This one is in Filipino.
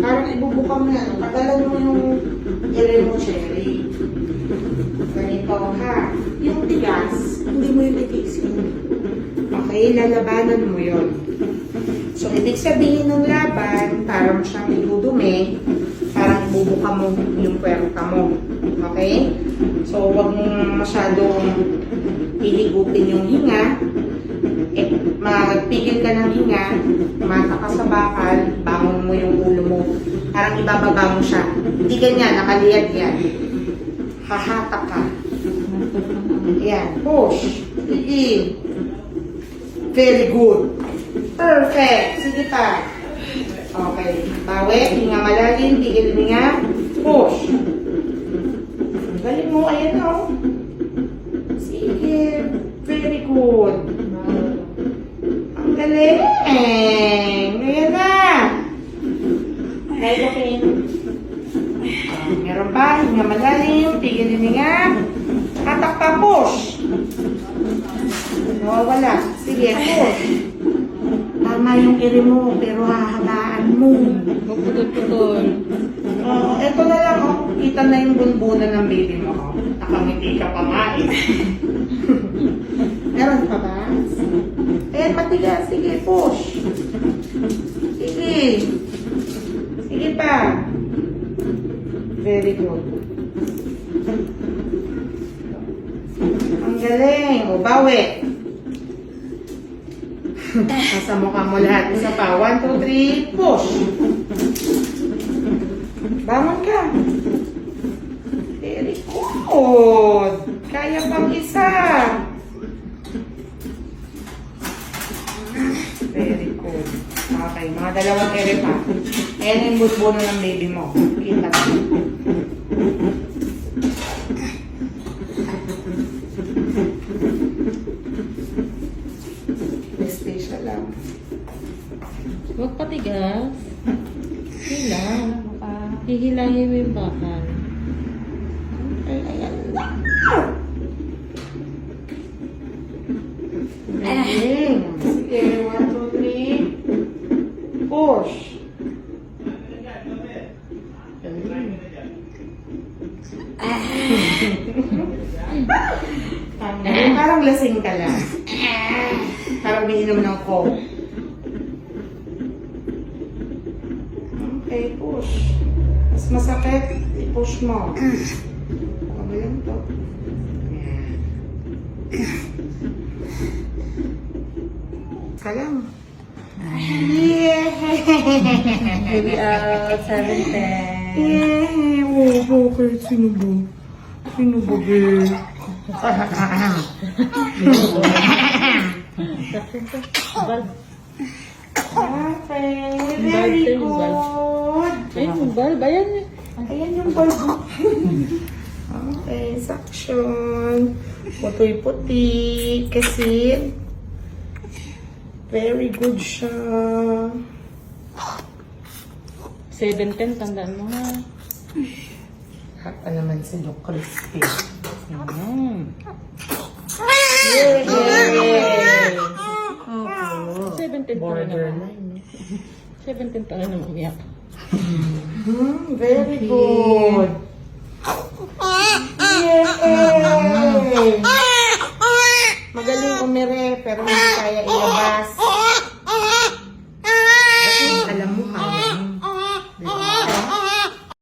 Parang ibubukam mo yan. Tagalan mo yung ere mo, Cherry. Ganito, ha? Yung tigas, hindi mo yung titiisin. Okay, lalabanan mo yun. So, ibig sabihin ng laban, parang siyang idudumi, parang ibubukam mo yung puwerta mo. Okay? So, huwag mong masyadong ihigupin yung hinga. Magpigil ka ng hinga, mata ka sa bakal, bangon mo yung ulo mo. Parang ibababa mo siya. Hindi ganyan, nakaliyad yan. Hahatak ka. Yan, push. Sige. Very good. Perfect. Sige pa. Okay. Bawi, hinga malalim, tigil hinga. Push. Galing mo, ayan o. Sige. Very good. Ang galing. Ngayon na. Okay. Meron ba? Hinga malalim, tigil hinga. Hatak pa, push. Nawawala. Sige, push. Tama yung iri mo, pero hahabaan mo. Puputol-putol. Ito na lang, oh. Kita na yung bunbunan ng baby mo. Oh. Nakangiti ka pa nga eh. Meron pa ba? Ayan, matigas. Sige, push. Sige. Sige pa. Very good. Ang galing. O, bawi. Nasa mukha mo lahat. Isa pa. 1, 2, 3. Push. Bangon ka. Very good. Kaya pang isa. Very good. Okay. Mga dalawang ere pa. Ayan yung busbono ng baby mo. Kita ka. Anesthesia lang. Huwag patigas. Hilang. Hihilangin mo yung bakal. Ay, ayan na. Galing. Sige, 1, 2, 3. Push. Parang lasing ka lang. Parang umiinom ng coke. Okay, push. Mas masakit, i-push mo. Ano lang to? Ayan. Ka lang. Yeah! Maybe 7:10. Yeah! Oh, bakit? Sino ba? Sino ba, babe? Okay, very good. Ayun, yung bulb. Ayan. Ayan yung bulb. Okay, suction. Putoy-puti. Kasi, very good siya. 7:10, tandaan mo ha. Hot pa naman si Doc Crispy. Yay! 7:10 pa na naman. Borderline. 7:10 pa na naman umiyak. Very good. Yay! Magaling umire, pero hindi